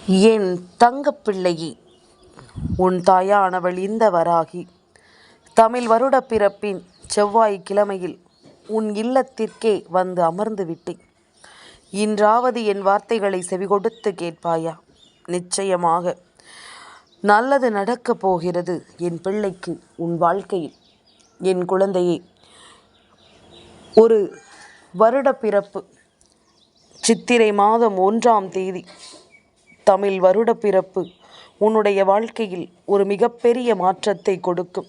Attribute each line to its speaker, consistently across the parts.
Speaker 1: என் தங்கப்பிள்ளையே, உன் தாயானவள் இந்த வராகி தமிழ் வருட பிறப்பின் செவ்வாய்க்கிழமையில் உன் இல்லத்திற்கே வந்து அமர்ந்து விட்டேன். இன்றாவது என் வார்த்தைகளை செவிகொடுத்து கேட்பாயா? நிச்சயமாக நல்லது நடக்கப் போகிறது என் பிள்ளைக்கு உன் வாழ்க்கையில். என் குழந்தையே, ஒரு வருட பிறப்பு சித்திரை மாதம் 1ஆம் தேதி தமிழ் வருட பிறப்பு உன்னுடைய வாழ்க்கையில் ஒரு மிகப்பெரிய மாற்றத்தை கொடுக்கும்.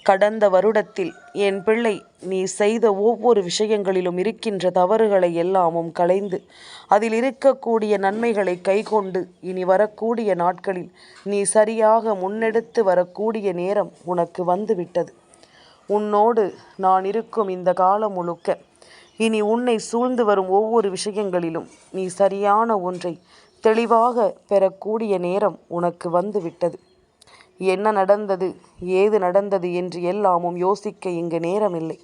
Speaker 1: கடந்த வருடத்தில் என் பிள்ளை நீ செய்த ஒவ்வொரு விஷயங்களிலும் இருக்கின்ற தவறுகளை எல்லாமும் களைந்து அதில் இருக்கக்கூடிய நன்மைகளை கைக்கொண்டு இனி வரக்கூடிய நாட்களில் நீ சரியாக முன்னெடுத்து வரக்கூடிய நேரம் உனக்கு வந்துவிட்டது. உன்னோடு நான் இருக்கும் இந்த காலம் முழுக்க இனி உன்னை சூழ்ந்து வரும் ஒவ்வொரு விஷயங்களிலும் நீ சரியான ஒன்றை தெளிவாக பெறக்கூடிய நேரம் உனக்கு வந்துவிட்டது. என்ன நடந்தது, ஏது நடந்தது என்று எல்லாமும் யோசிக்க இங்கு நேரமில்லை.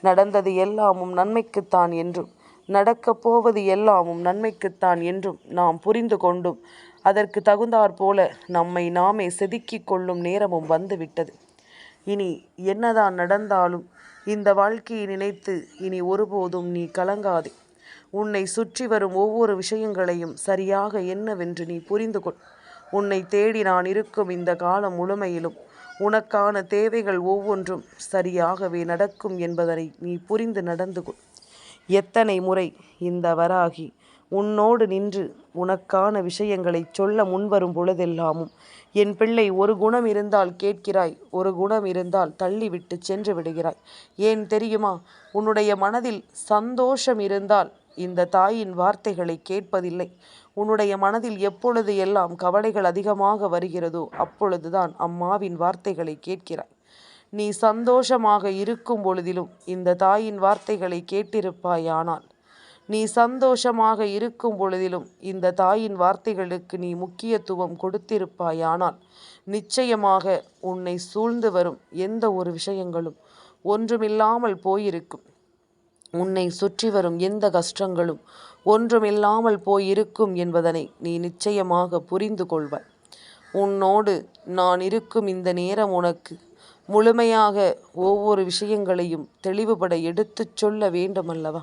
Speaker 1: நடந்தது எல்லாமும் நன்மைக்குத்தான் என்றும் நடக்கப் போவது எல்லாமும் நன்மைக்குத்தான் என்றும் நாம் புரிந்து கொண்டும் அதற்கு தகுந்தாற்போல நம்மை நாமே செதுக்கிக் கொள்ளும் நேரமும் வந்துவிட்டது. இனி என்னதான் நடந்தாலும் இந்த வாழ்க்கையை நினைத்து இனி ஒருபோதும் நீ கலங்காதே. உன்னை சுற்றி வரும் ஒவ்வொரு விஷயங்களையும் சரியாக என்னவென்று நீ புரிந்து கொள். உன்னை தேடி நான் இருக்கும் இந்த காலம் முழுமையிலும் உனக்கான தேவைகள் ஒவ்வொன்றும் சரியாகவே நடக்கும் என்பதனை நீ புரிந்து நடந்து கொள். எத்தனை முறை இந்த வராகி உன்னோடு நின்று உனக்கான விஷயங்களை சொல்ல முன்வரும் பொழுதெல்லாமும் என் பிள்ளை, ஒரு குணம் இருந்தால் கேட்கிறாய், ஒரு குணம் இருந்தால் தள்ளிவிட்டு சென்று விடுகிறாய். ஏன் தெரியுமா? உன்னுடைய மனதில் சந்தோஷம் இருந்தால் இந்த தாயின் வார்த்தைகளை கேட்பதில்லை. உன்னுடைய மனதில் எப்பொழுது எல்லாம் கவலைகள் அதிகமாக வருகிறதோ அப்பொழுதுதான் அம்மாவின் வார்த்தைகளை கேட்கிறாய். நீ சந்தோஷமாக இருக்கும் பொழுதிலும் இந்த தாயின் வார்த்தைகளை கேட்டிருப்பாயானால், நீ சந்தோஷமாக இருக்கும் பொழுதிலும் இந்த தாயின் வார்த்தைகளுக்கு நீ முக்கியத்துவம் கொடுத்திருப்பாயானால், நிச்சயமாக உன்னை சூழ்ந்து வரும் எந்த ஒரு விஷயங்களும் ஒன்றுமில்லாமல் போயிருக்கும். உன்னை சுற்றி வரும் எந்த கஷ்டங்களும் ஒன்றுமில்லாமல் போயிருக்கும் என்பதனை நீ நிச்சயமாக புரிந்து கொள்வாய். உன்னோடு நான் இருக்கும் இந்த நேரம் உனக்கு முழுமையாக ஒவ்வொரு விஷயங்களையும் தெளிவுபட எடுத்துச் சொல்ல வேண்டுமல்லவா?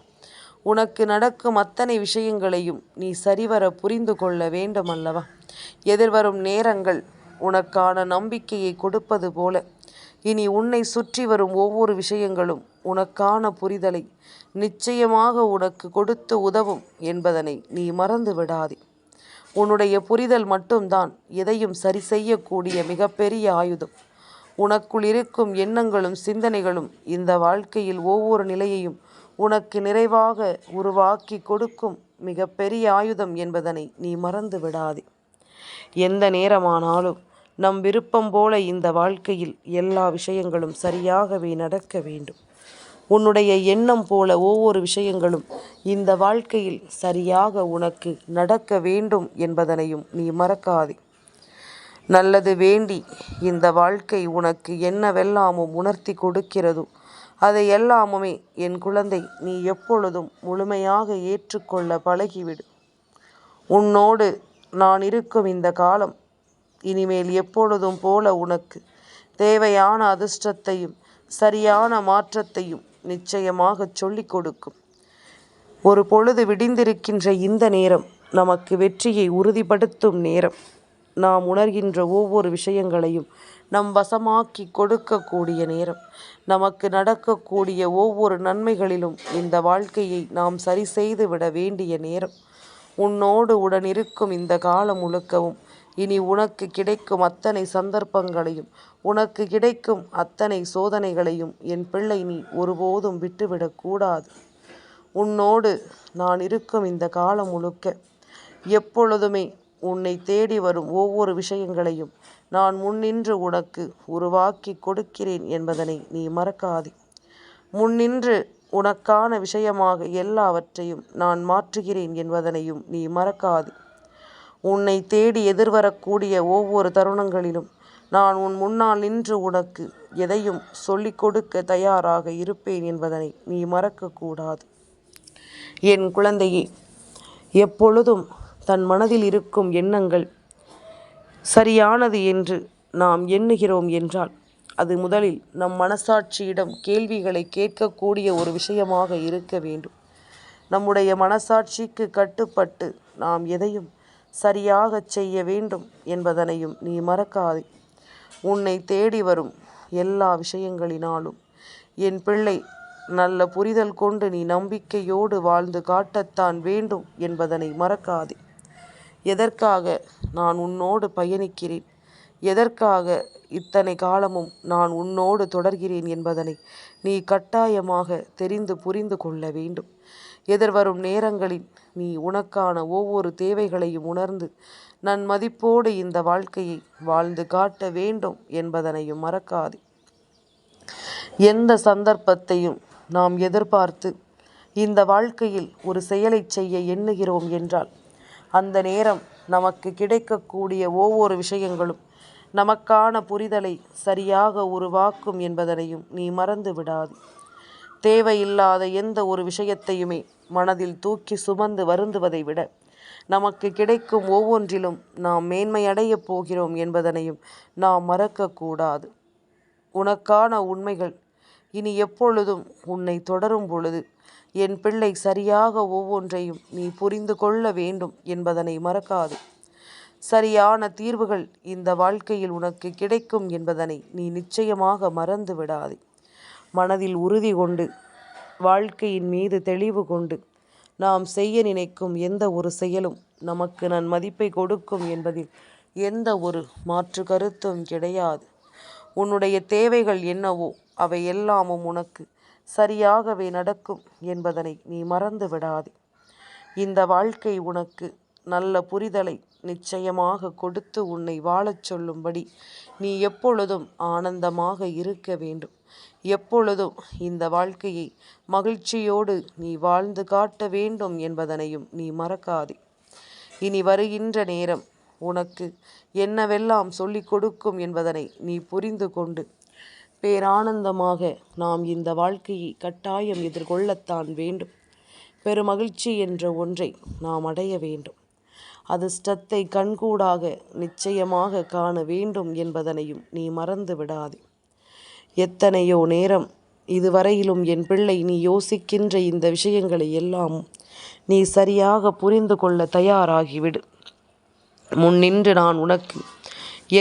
Speaker 1: உனக்கு நடக்கும் அத்தனை விஷயங்களையும் நீ சரிவர புரிந்து கொள்ள வேண்டுமல்லவா? எதிர்வரும் நேரங்கள் உனக்கான நம்பிக்கையை கொடுப்பது போல இனி உன்னை சுற்றி வரும் ஒவ்வொரு விஷயங்களும் உனக்கான புரிதலை நிச்சயமாக உனக்கு கொடுத்து உதவும் என்பதனை நீ மறந்து விடாதே. உன்னுடைய புரிதல் மட்டும்தான் எதையும் சரி செய்யக்கூடிய மிகப்பெரிய ஆயுதம். உனக்குள் இருக்கும் எண்ணங்களும் சிந்தனைகளும் இந்த வாழ்க்கையில் ஒவ்வொரு நிலையையும் உனக்கு நிறைவாக உருவாக்கி கொடுக்கும் மிகப்பெரிய ஆயுதம் என்பதனை நீ மறந்து விடாதே. எந்த நேரமானாலும் நம் விருப்பம் போல இந்த வாழ்க்கையில் எல்லா விஷயங்களும் சரியாகவே நடக்க வேண்டும். உன்னுடைய எண்ணம் போல ஒவ்வொரு விஷயங்களும் இந்த வாழ்க்கையில் சரியாக உனக்கு நடக்க வேண்டும் என்பதனையும் நீ மறக்காதே. நல்லது வேண்டி இந்த வாழ்க்கை உனக்கு என்னவெல்லாமும் உணர்த்தி கொடுக்கிறதோ அதை எல்லாமுமே என் குழந்தை நீ எப்பொழுதும் முழுமையாக ஏற்றுக்கொள்ள பழகிவிடு. உன்னோடு நான் இருக்கும் இந்த காலம் இனிமேல் எப்பொழுதும் போல உனக்கு தேவையான அதிர்ஷ்டத்தையும் சரியான மாற்றத்தையும் நிச்சயமாக சொல்லிக் கொடுக்கும். ஒரு பொழுது விடிந்திருக்கின்ற இந்த நேரம் நமக்கு வெற்றியை உறுதிப்படுத்தும் நேரம். நாம் உணர்கின்ற ஒவ்வொரு விஷயங்களையும் நம் வசமாக்கி கொடுக்கக்கூடிய நேரம். நமக்கு நடக்கக்கூடிய ஒவ்வொரு நன்மைகளிலும் இந்த வாழ்க்கையை நாம் சரி செய்து விட வேண்டிய நேரம். உன்னோடு உடன் இருக்கும் இந்த காலம் முழுக்கவும் இனி உனக்கு கிடைக்கும் அத்தனை சந்தர்ப்பங்களையும் உனக்கு கிடைக்கும் அத்தனை சோதனைகளையும் என் பிள்ளை நீ ஒருபோதும் விட்டுவிடக்கூடாது. உன்னோடு நான் இருக்கும் இந்த காலம் முழுக்க எப்பொழுதுமே உன்னை தேடி வரும் ஒவ்வொரு விஷயங்களையும் நான் முன்னின்று உனக்கு உருவாக்கி கொடுக்கிறேன் என்பதனை நீ மறக்காதே. முன்னின்று உனக்கான விஷயமாக எல்லாவற்றையும் நான் மாற்றுகிறேன் என்பதனையும் நீ மறக்காதே. உன்னை தேடி எதிர்வரக்கூடிய ஒவ்வொரு தருணங்களிலும் நான் உன் முன்னால் நின்று உனக்கு எதையும் சொல்லிக் கொடுக்க தயாராக இருப்பேன் என்பதனை நீ மறக்கக்கூடாது. என் குழந்தையே, எப்பொழுதும் தன் மனதில் இருக்கும் எண்ணங்கள் சரியானது என்று நாம் எண்ணுகிறோம் என்றால் அது முதலில் நம் மனசாட்சியிடம் கேள்விகளை கேட்கக்கூடிய ஒரு விஷயமாக இருக்க வேண்டும். நம்முடைய மனசாட்சிக்கு கட்டுப்பட்டு நாம் எதையும் சரியாக செய்ய வேண்டும் என்பதனையும் நீ மறக்காதே. உன்னை தேடி வரும் எல்லா விஷயங்களினாலும் என் பிள்ளை நல்ல புரிதல் கொண்டு நீ நம்பிக்கையோடு வாழ்ந்து காட்டத்தான் வேண்டும் என்பதனை மறக்காதே. எதற்காக நான் உன்னோடு பயணிக்கிறேன், எதற்காக இத்தனை காலமும் நான் உன்னோடு தொடர்கிறேன் என்பதனை நீ கட்டாயமாக தெரிந்து புரிந்து கொள்ள வேண்டும். எதிர்வரும் நேரங்களில் நீ உனக்கான ஒவ்வொரு தேவைகளையும் உணர்ந்து நன்மதிப்போடு இந்த வாழ்க்கையை வாழ்ந்து காட்ட வேண்டும் என்பதனையும் மறக்காதே. எந்த சந்தர்ப்பத்தையும் நாம் எதிர்பார்த்து இந்த வாழ்க்கையில் ஒரு செயலை செய்ய எண்ணுகிறோம் என்றால் அந்த நேரம் நமக்கு கிடைக்கக்கூடிய ஒவ்வொரு விஷயங்களும் நமக்கான புரிதலை சரியாக உருவாக்கும் என்பதனையும் நீ மறந்து விடாது. தேவையில்லாத எந்த ஒரு விஷயத்தையுமே மனதில் தூக்கி சுமந்து வருந்துவதை விட நமக்கு கிடைக்கும் ஒவ்வொன்றிலும் நாம் மேன்மையடையப் போகிறோம் என்பதனையும் நாம் மறக்கக்கூடாது. உனக்கான உண்மைகள் இனி எப்பொழுதும் உன்னை தொடரும் பொழுது என் பிள்ளை சரியாக ஒவ்வொன்றையும் நீ புரிந்து கொள்ள வேண்டும் என்பதனை மறக்காது. சரியான தீர்வுகள் இந்த வாழ்க்கையில் உனக்கு கிடைக்கும் என்பதனை நீ நிச்சயமாக மறந்து விடாதே. மனதில் உறுதி கொண்டு வாழ்க்கையின் மீது தெளிவு கொண்டு நாம் செய்ய நினைக்கும் எந்த ஒரு செயலும் நமக்கு நன்மதிப்பை கொடுக்கும் என்பதில் எந்த ஒரு மாற்று கருத்தும் கிடையாது. உன்னுடைய தேவைகள் என்னவோ அவை எல்லாமும் உனக்கு சரியாகவே நடக்கும் என்பதனை நீ மறந்து விடாதே. இந்த வாழ்க்கை உனக்கு நல்ல புரிதலை நிச்சயமாக கொடுத்து உன்னை வாழச் சொல்லும்படி நீ எப்பொழுதும் ஆனந்தமாக இருக்க வேண்டும். எப்பொழுதும் இந்த வாழ்க்கையை மகிழ்ச்சியோடு நீ வாழ்ந்து காட்ட வேண்டும் என்பதனையும் நீ மறக்காதே. இனி வருகின்ற நேரம் உனக்கு என்னவெல்லாம் சொல்லிக் கொடுக்கும் என்பதனை நீ புரிந்து கொண்டு பேரானந்தமாக நாம் இந்த வாழ்க்கையை கட்டாயம் எதிர்கொள்ளத்தான் வேண்டும். பெருமகிழ்ச்சி என்ற ஒன்றை நாம் அடைய வேண்டும். அதிர்ஷ்டத்தை கண்கூடாக நிச்சயமாக காண வேண்டும் என்பதனையும் நீ மறந்து விடாதே. எத்தனையோ நேரம் இதுவரையிலும் என் பிள்ளை நீ யோசிக்கின்ற இந்த விஷயங்களை எல்லாம் நீ சரியாக புரிந்து கொள்ள தயாராகிவிடு. முன்னின்று நான் உனக்கு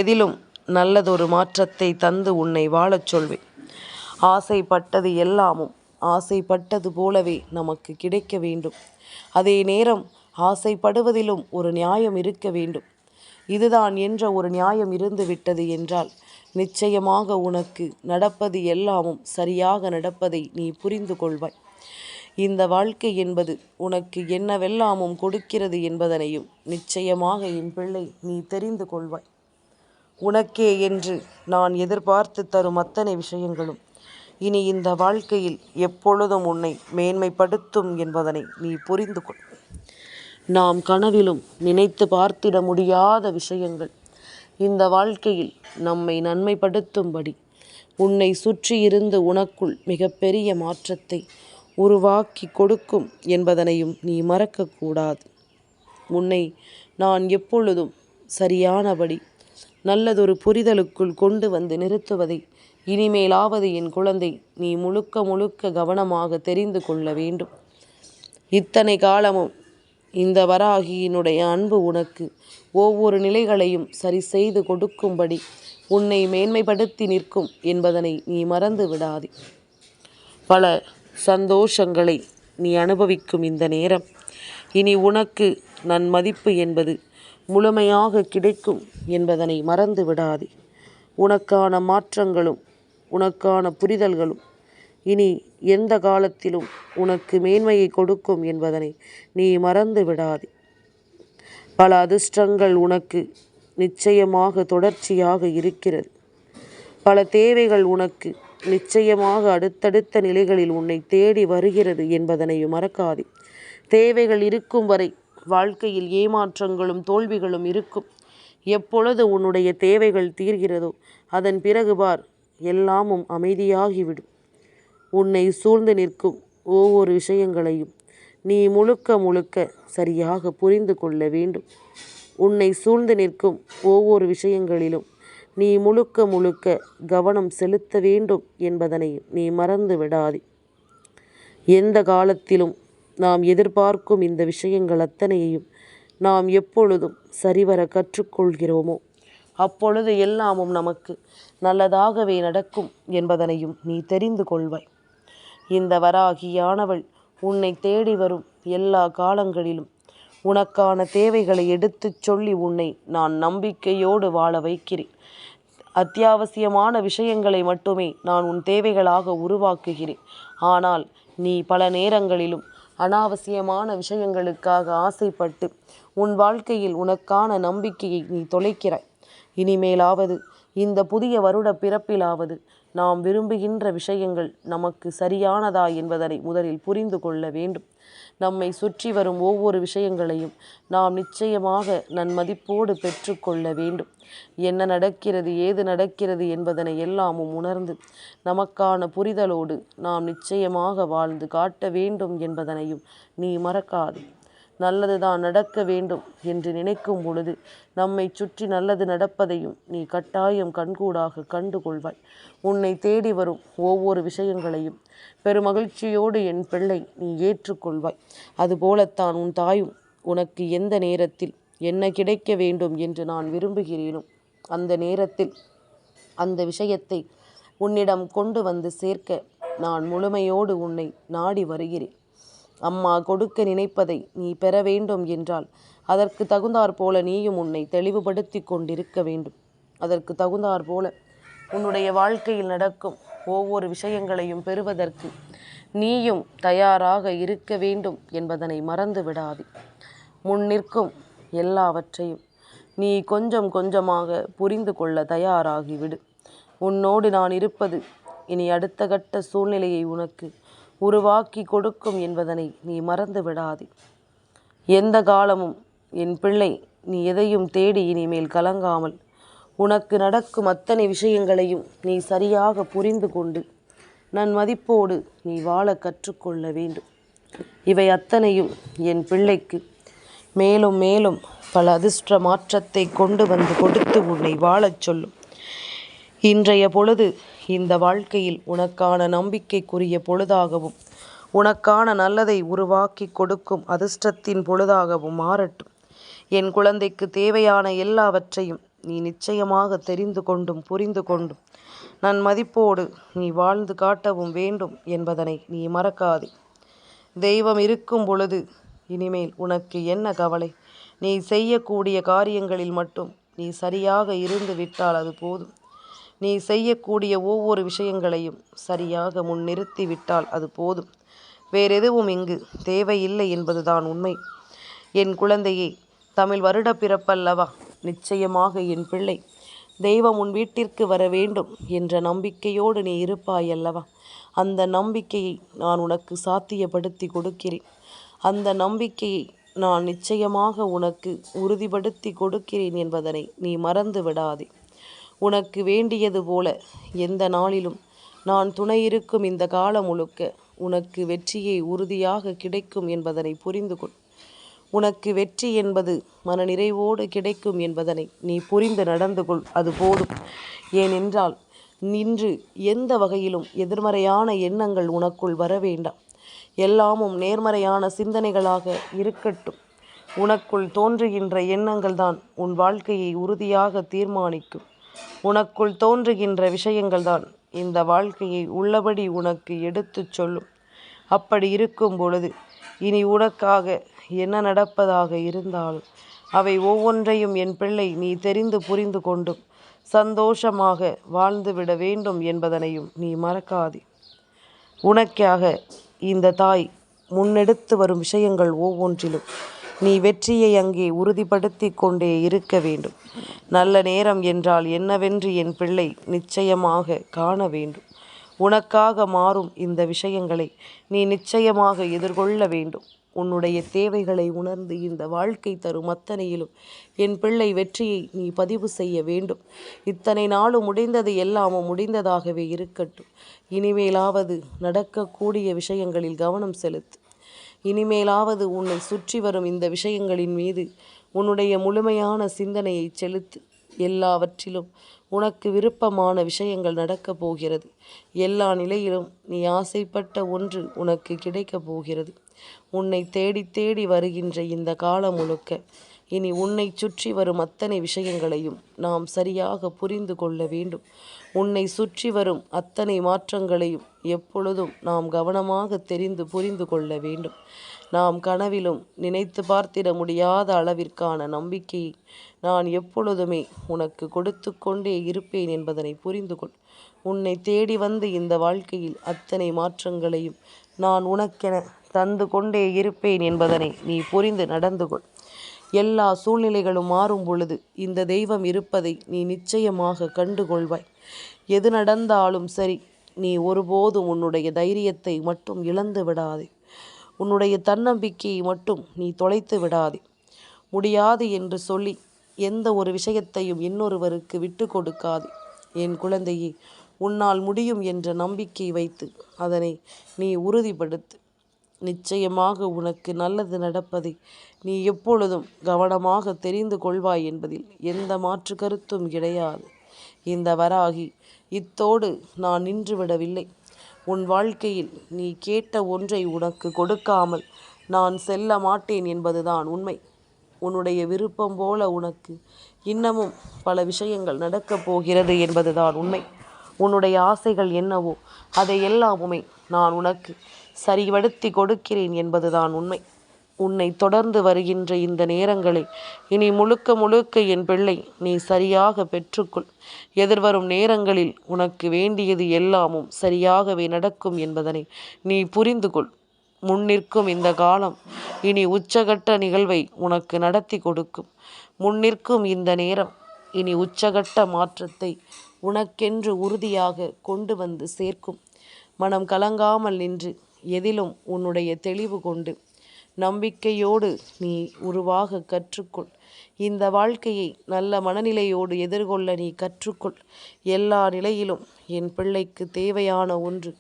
Speaker 1: எதிலும் நல்லதொரு மாற்றத்தை தந்து உன்னை வாழச் சொல்வேன். ஆசைப்பட்டது எல்லாமும் ஆசைப்பட்டது போலவே நமக்கு கிடைக்க வேண்டும். அதே நேரம் ஆசைப்படுவதிலும் ஒரு நியாயம் இருக்க வேண்டும். இதுதான் என்ற ஒரு நியாயம் இருந்து விட்டது என்றால் நிச்சயமாக உனக்கு நடப்பது எல்லாமும் சரியாக நடப்பதை நீ புரிந்து கொள்வாய். இந்த வாழ்க்கை என்பது உனக்கு என்னவெல்லாமும் கொடுக்கிறது என்பதனையும் நிச்சயமாக என் பிள்ளை நீ தெரிந்து கொள்வாய். உனக்கே என்று நான் எதிர்பார்த்து தரும் அத்தனை விஷயங்களும் இனி இந்த வாழ்க்கையில் எப்பொழுதும் உன்னை மேன்மைப்படுத்தும் என்பதனை நீ புரிந்து கொள். நாம் கனவிலும் நினைத்து பார்த்திட முடியாத விஷயங்கள் இந்த வாழ்க்கையில் நம்மை நன்மைப்படுத்தும்படி உன்னை சுற்றி இருந்து உனக்குள் மிகப்பெரிய மாற்றத்தை உருவாக்கி கொடுக்கும் என்பதனையும் நீ மறக்கக்கூடாது. உன்னை நான் எப்பொழுதும் சரியானபடி நல்லதொரு புரிதலுக்குள் கொண்டு வந்து நிறுத்துவதை இனிமேலாவது என் குழந்தை நீ முழுக்க முழுக்க கவனமாக தெரிந்து கொள்ள வேண்டும். இத்தனை காலமும் இந்த வராகியினுடைய அன்பு உனக்கு ஒவ்வொரு நிலைகளையும் சரி செய்து கொடுக்கும்படி உன்னை மேன்மைப்படுத்தி நிற்கும் என்பதனை நீ மறந்து விடாதே. பல சந்தோஷங்களை நீ அனுபவிக்கும் இந்த நேரம் இனி உனக்கு நன்மதிப்பு என்பது முழுமையாக கிடைக்கும் என்பதனை மறந்து விடாதே. உனக்கான மாற்றங்களும் உனக்கான புரிதல்களும் இனி எந்த காலத்திலும் உனக்கு மேன்மையை கொடுக்கும் என்பதனை நீ மறந்து விடாதே. பல அதிர்ஷ்டங்கள் உனக்கு நிச்சயமாக தொடர்ச்சியாக இருக்கிறது. பல தேவைகள் உனக்கு நிச்சயமாக அடுத்தடுத்த நிலைகளில் உன்னை தேடி வருகிறது என்பதனையும் மறக்காதே. தேவைகள் இருக்கும் வரை வாழ்க்கையில் ஏமாற்றங்களும் தோல்விகளும் இருக்கும். எப்பொழுது உன்னுடைய தேவைகள் தீர்கிறதோ அதன் பிறகு பார் எல்லாமும் அமைதியாகிவிடும். உன்னை சூழ்ந்து நிற்கும் ஒவ்வொரு விஷயங்களையும் நீ முழுக்க முழுக்க சரியாக புரிந்து கொள்ள வேண்டும். உன்னை சூழ்ந்து நிற்கும் ஒவ்வொரு விஷயங்களிலும் நீ முழுக்க முழுக்க கவனம் செலுத்த வேண்டும் என்பதனை நீ மறந்து விடாதே. எந்த காலத்திலும் நாம் எதிர்பார்க்கும் இந்த விஷயங்கள் அத்தனையையும் நாம் எப்பொழுதும் சரிவர கற்றுக்கொள்கிறோமோ அப்பொழுது எல்லாமும் நமக்கு நல்லதாகவே நடக்கும் என்பதனையும் நீ தெரிந்து கொள்வாய். இந்த வராகியானவள் உன்னை தேடி வரும் எல்லா காலங்களிலும் உனக்கான தேவைகளை எடுத்துச் சொல்லி உன்னை நான் நம்பிக்கையோடு வாழ வைக்கிறேன். அத்தியாவசியமான விஷயங்களை மட்டுமே நான் உன் தேவைகளாக உருவாக்குகிறேன். ஆனால் நீ பல நேரங்களிலும் அனாவசியமான விஷயங்களுக்காக ஆசைப்பட்டு உன் வாழ்க்கையில் உனக்கான நம்பிக்கையை நீ தொலைக்கிறாய். இனிமேலாவது இந்த புதிய வருட பிறப்பிலாவது நாம் விரும்புகின்ற விஷயங்கள் நமக்கு சரியானதா என்பதனை முதலில் புரிந்து கொள்ள வேண்டும். நம்மை சுற்றி வரும் ஒவ்வொரு விஷயங்களையும் நாம் நிச்சயமாக நன்மதிப்போடு பெற்றுக்கொள்ள வேண்டும். என்ன நடக்கிறது, ஏது நடக்கிறது என்பதனை எல்லாமும் உணர்ந்து நமக்கான புரிதலோடு நாம் நிச்சயமாக வாழ்ந்து காட்ட வேண்டும் என்பதனையும் நீ மறக்காது. நல்லதுதான் நடக்க வேண்டும் என்று நினைக்கும் பொழுது நம்மை சுற்றி நல்லது நடப்பதையும் நீ கட்டாயம் கண்கூடாக கண்டு கொள்வாய். உன்னை தேடி வரும் ஒவ்வொரு விஷயங்களையும் பெருமகிழ்ச்சியோடு என் பிள்ளை நீ ஏற்றுக்கொள்வாய். அதுபோலத்தான் உன் தாயும் உனக்கு எந்த நேரத்தில் என்ன கிடைக்க வேண்டும் என்று நான் விரும்புகிறேனோ அந்த நேரத்தில் அந்த விஷயத்தை உன்னிடம் கொண்டு வந்து சேர்க்க நான் முழுமையோடு உன்னை நாடி வருகிறேன். அம்மா கொடுக்க நினைப்பதை நீ பெற வேண்டும் என்றால் அதற்கு தகுந்தாற் போல நீயும் உன்னை தெளிவுபடுத்தி கொண்டிருக்க வேண்டும். அதற்கு தகுந்தாற் போல உன்னுடைய வாழ்க்கையில் நடக்கும் ஒவ்வொரு விஷயங்களையும் பெறுவதற்கு நீயும் தயாராக இருக்க வேண்டும் என்பதனை மறந்து விடாதே. முன் நிற்கும் எல்லாவற்றையும் நீ கொஞ்சம் கொஞ்சமாக புரிந்து கொள்ள தயாராகிவிடு. உன்னோடு நான் இருப்பது இனி அடுத்த கட்ட சூழ்நிலையை உனக்கு உருவாக்கி கொடுக்கும் என்பதனை நீ மறந்து விடாதே. எந்த காலமும் என் பிள்ளை நீ எதையும் தேடி இனிமேல் கலங்காமல் உனக்கு நடக்கும் அத்தனை விஷயங்களையும் நீ சரியாக புரிந்து கொண்டு நன்மதிப்போடு நீ வாழ கற்றுக்கொள்ள வேண்டும். இவை அத்தனையும் என் பிள்ளைக்கு மேலும் மேலும் பல அதிர்ஷ்ட மாற்றத்தை கொண்டு வந்து கொடுத்து உன்னை வாழச் சொல்லும். இன்றைய பொழுது இந்த வாழ்க்கையில் உனக்கான நம்பிக்கைக்குரிய பொழுதாகவும் உனக்கான நல்லதை உருவாக்கி கொடுக்கும் அதிர்ஷ்டத்தின் பொழுதாகவும் மாறட்டும். என் குழந்தைக்கு தேவையான எல்லாவற்றையும் நீ நிச்சயமாக தெரிந்து கொண்டும் புரிந்து கொண்டும் நன்மதிப்போடு நீ வாழ்ந்து காட்டவும் வேண்டும் என்பதனை நீ மறக்காதே. தெய்வம் இருக்கும் பொழுது இனிமேல் உனக்கு என்ன கவலை? நீ செய்யக்கூடிய காரியங்களில் மட்டும் நீ சரியாக இருந்து விட்டால் அது போதும். நீ செய்யக்கூடிய ஒவ்வொரு விஷயங்களையும் சரியாக முன்னிறுத்தி விட்டால் அது போதும். வேறெதுவும் இங்கு தேவையில்லை என்பதுதான் உண்மை. என் குழந்தையே, தமிழ் வருட பிறப்பல்லவா, நிச்சயமாக என் பிள்ளை தெய்வம் உன் வீட்டிற்கு வர வேண்டும் என்ற நம்பிக்கையோடு நீ இருப்பாய் அல்லவா? அந்த நம்பிக்கையை நான் உனக்கு சாத்தியப்படுத்தி கொடுக்கிறேன். அந்த நம்பிக்கையை நான் நிச்சயமாக உனக்கு உறுதிப்படுத்தி கொடுக்கிறேன் என்பதனை நீ மறந்து விடாதே. உனக்கு வேண்டியது போல எந்த நாளிலும் நான் துணை இருக்கும் இந்த காலம் முழுக்க உனக்கு வெற்றியை உறுதியாக கிடைக்கும் என்பதனை புரிந்து கொள். உனக்கு வெற்றி என்பது மனநிறைவோடு கிடைக்கும் என்பதனை நீ புரிந்து நடந்து கொள். அது போதும். ஏனென்றால் நின்று எந்த வகையிலும் எதிர்மறையான எண்ணங்கள் உனக்குள் வர வேண்டாம். எல்லாமும் நேர்மறையான சிந்தனைகளாக இருக்கட்டும். உனக்குள் தோன்றுகின்ற எண்ணங்கள் தான் உன் வாழ்க்கையை உறுதியாக தீர்மானிக்கும். உனக்குள் தோன்றுகின்ற விஷயங்கள்தான் இந்த வாழ்க்கையை உள்ளபடி உனக்கு எடுத்துச் சொல்லும். அப்படி இருக்கும் பொழுது இனி உனக்காக என்ன நடப்பதாக இருந்தாலும் அவை ஒவ்வொன்றையும் என் பிள்ளை நீ தெரிந்து புரிந்து கொண்டும் சந்தோஷமாக வாழ்ந்துவிட வேண்டும் என்பதனையும் நீ மறக்காதே. உனக்காக இந்த தாய் முன்னெடுத்து வரும் விஷயங்கள் ஒவ்வொன்றிலும் நீ வெற்றியை அங்கே உறுதிப்படுத்தி கொண்டே இருக்க வேண்டும். நல்ல நேரம் என்றால் என்னவென்று என் பிள்ளை நிச்சயமாக காண வேண்டும். உனக்காக மாறும் இந்த விஷயங்களை நீ நிச்சயமாக எதிர்கொள்ள வேண்டும். உன்னுடைய தேவைகளை உணர்ந்து இந்த வாழ்க்கை தரும் அத்தனையிலும் என் பிள்ளை வெற்றியை நீ பதிவு செய்ய வேண்டும். இத்தனை நாளும் முடிந்தது எல்லாமும் முடிந்ததாகவே இருக்கட்டும். இனிமேலாவது நடக்கக்கூடிய விஷயங்களில் கவனம் செலுத்து. இனிமேலாவது உன்னை சுற்றி வரும் இந்த விஷயங்களின் மீது உன்னுடைய முழுமையான சிந்தனையை செலுத்து. எல்லாவற்றிலும் உனக்கு விருப்பமான விஷயங்கள் நடக்கப் போகிறது. எல்லா நிலையிலும் நீ ஆசைப்பட்ட ஒன்று உனக்கு கிடைக்கப் போகிறது. உன்னை தேடி தேடி வருகின்ற இந்த காலம் முழுக்க இனி உன்னை சுற்றி வரும் அத்தனை விஷயங்களையும் நாம் சரியாக புரிந்து கொள்ள வேண்டும். உன்னை சுற்றி வரும் அத்தனை மாற்றங்களையும் எப்பொழுதும் நாம் கவனமாக புரிந்து கொள்ள வேண்டும். நாம் கனவிலும் நினைத்து பார்த்திட முடியாத அளவிற்கான நம்பிக்கையை நான் எப்பொழுதுமே உனக்கு கொடுத்து கொண்டே இருப்பேன் என்பதனை புரிந்து கொள். உன்னை தேடி வந்து இந்த வாழ்க்கையில் அத்தனை மாற்றங்களையும் நான் உனக்கென தந்து கொண்டே இருப்பேன் என்பதனை நீ புரிந்து நடந்து கொள். எல்லா சூழ்நிலைகளும் மாறும் பொழுது இந்த தெய்வம் இருப்பதை நீ நிச்சயமாக கண்டுகொள்வாய். எது நடந்தாலும் சரி, நீ ஒருபோதும் உன்னுடைய தைரியத்தை மட்டும் இழந்து விடாதே. உன்னுடைய தன்னம்பிக்கையை மட்டும் நீ தொலைத்து விடாதே. முடியாது என்று சொல்லி எந்த ஒரு விஷயத்தையும் இன்னொருவருக்கு விட்டு கொடுக்காதே. என் குழந்தையே, உன்னால் முடியும் என்ற நம்பிக்கை வைத்து அதனை நீ உறுதிப்படுத்து. நிச்சயமாக உனக்கு நல்லது நடப்பதை நீ எப்பொழுதும் கவனமாக தெரிந்து கொள்வாய் என்பதில் எந்த மாற்று கருத்தும் கிடையாது. இந்த வராகி இத்தோடு நான் நின்றுவிடவில்லை. உன் வாழ்க்கையில் நீ கேட்ட ஒன்றை உனக்கு கொடுக்காமல் நான் செல்ல மாட்டேன் என்பதுதான் உண்மை. உன்னுடைய விருப்பம் போல உனக்கு இன்னமும் பல விஷயங்கள் நடக்கப் போகிறது என்பதுதான் உண்மை. உன்னுடைய ஆசைகள் என்னவோ அதை எல்லாமுமே நான் உனக்கு சரிபடுத்தி கொடுக்கிறேன் என்பதுதான் உண்மை. உன்னை தொடர்ந்து வருகின்ற இந்த நேரங்களை இனி முழுக்க முழுக்க என் பிள்ளை நீ சரியாக பெற்றுக்கொள். எதிர்வரும் நேரங்களில் உனக்கு வேண்டியது எல்லாமும் சரியாகவே நடக்கும் என்பதனை நீ புரிந்து கொள். முன்னிற்கும் இந்த காலம் இனி உச்சகட்ட நிகழ்வை உனக்கு நடத்தி கொடுக்கும். முன்னிற்கும் இந்த நேரம் இனி உச்சகட்ட மாற்றத்தை உனக்கென்று உறுதியாக கொண்டு வந்து சேர்க்கும். மனம் கலங்காமல் நின்று எதிலும் உன்னுடைய தெளிவு கொண்டு நம்பிக்கையோடு நீ உருவாக கற்றுக்கொள். இந்த வாழ்க்கையை நல்ல மனநிலையோடு எதிர்கொள்ள நீ கற்றுக்கொள். எல்லா நிலையிலும் என் பிள்ளைக்கு தேவையான ஒன்று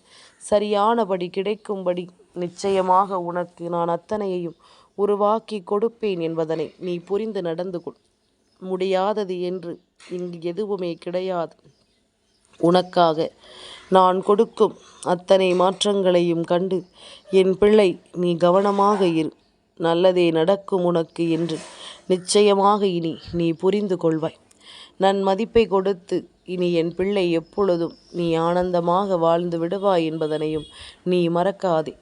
Speaker 1: சரியானபடி கிடைக்கும்படி நிச்சயமாக உனக்கு நான் அத்தனையையும் உருவாக்கி கொடுப்பேன் என்பதனை நீ புரிந்து நடந்து கொள். முடியாதது என்று இங்கு எதுவுமே கிடையாது. உனக்காக நான் கொடுக்கும் அத்தனை மாற்றங்களையும் கண்டு என் பிள்ளை நீ கவனமாக இரு. நல்லதே நடக்கும் உனக்கு என்று நிச்சயமாக இனி நீ புரிந்து கொள்வாய். மதிப்பை கொடுத்து இனி என் பிள்ளை எப்பொழுதும் நீ ஆனந்தமாக வாழ்ந்து விடுவாய் என்பதனையும் நீ மறக்காதே.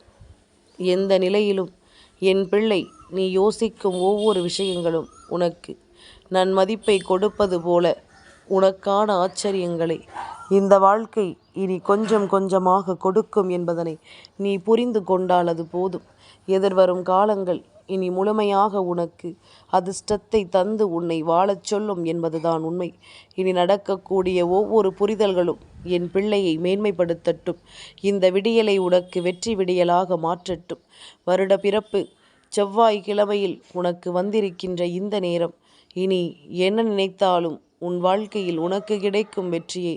Speaker 1: எந்த நிலையிலும் என் பிள்ளை நீ யோசிக்கும் ஒவ்வொரு விஷயங்களும் உனக்கு மதிப்பை கொடுப்பது போல உனக்கான ஆச்சரியங்களை இந்த வாழ்க்கை இனி கொஞ்சம் கொஞ்சமாக கொடுக்கும் என்பதனை நீ புரிந்து கொண்டால் அது போதும். எதிர்வரும் காலங்கள் இனி முழுமையாக உனக்கு அதிர்ஷ்டத்தை தந்து உன்னை வாழச் சொல்லும் என்பதுதான் உண்மை. இனி நடக்கக்கூடிய ஒவ்வொரு புரிதல்களும் என் பிள்ளையை மேன்மைப்படுத்தட்டும். இந்த விடியலை உனக்கு வெற்றி விடியலாக மாற்றட்டும். வருட பிறப்பு செவ்வாய்க்கிழமையில் உனக்கு வந்திருக்கின்ற இந்த நேரம் இனி என்ன நினைத்தாலும் உன் வாழ்க்கையில் உனக்கு கிடைக்கும் வெற்றியை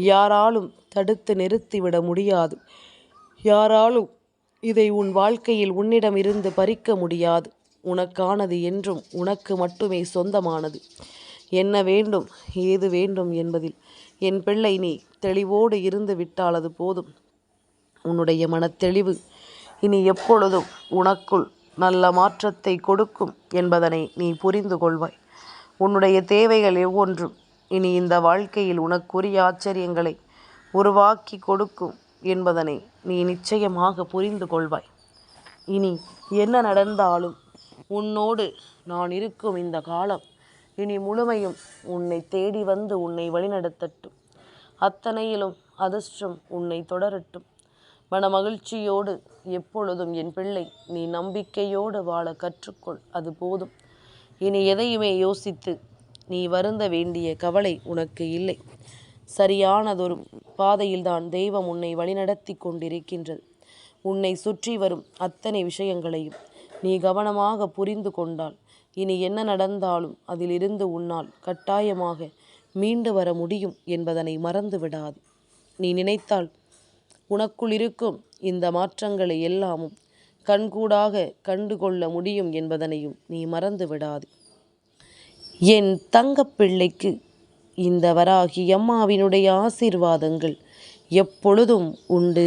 Speaker 1: யாராலும் தடுத்து நிறுத்திவிட முடியாது. யாராலும் இதை உன் வாழ்க்கையில் உன்னிடம் இருந்து பறிக்க முடியாது. உனக்கானது என்றும் உனக்கு மட்டுமே சொந்தமானது. என்ன வேண்டும் ஏது வேண்டும் என்பதில் என் பிள்ளை நீ தெளிவோடு இருந்து விட்டால் அது போதும். உன்னுடைய மனத்தெளிவு இனி எப்பொழுதும் உனக்குள் நல்ல மாற்றத்தை கொடுக்கும் என்பதனை நீ புரிந்து கொள்வாய். உன்னுடைய தேவைகள் ஒவ்வொன்றும் இனி இந்த வாழ்க்கையில் உனக்குரிய ஆச்சரியங்களை உருவாக்கி கொடுக்கும் என்பதனை நீ நிச்சயமாக புரிந்து கொள்வாய். இனி என்ன நடந்தாலும் உன்னோடு நான் இருக்கும் இந்த காலம் இனி முழுமையும் உன்னை தேடி வந்து உன்னை வழிநடத்தட்டும். அத்தனையிலும் அதிர்ஷ்டம் உன்னை தொடரட்டும். மனமகிழ்ச்சியோடு எப்பொழுதும் என் பிள்ளை நீ நம்பிக்கையோடு வாழ கற்றுக்கொள். அது போதும். இனி எதையுமே யோசித்து நீ வருந்த வேண்டிய கவலை உனக்கு இல்லை. சரியானதொரு பாதையில்தான் தெய்வம் உன்னை வழிநடத்தி கொண்டிருக்கின்றது. உன்னை சுற்றி வரும் அத்தனை விஷயங்களையும் நீ கவனமாக புரிந்து கொண்டால் இனி என்ன நடந்தாலும் அதிலிருந்து உன்னால் கட்டாயமாக மீண்டு வர முடியும் என்பதனை மறந்து விடாது. நீ நினைத்தால் உனக்குள் இருக்கும் இந்த மாற்றங்களை எல்லாமும் கண்கூடாக கண்டுகொள்ள முடியும் என்பதனையும் நீ மறந்து விடாது. என் தங்கப்பிள்ளைக்கு இந்த வராகி அம்மாவினுடைய ஆசீர்வாதங்கள் எப்பொழுதும் உண்டு.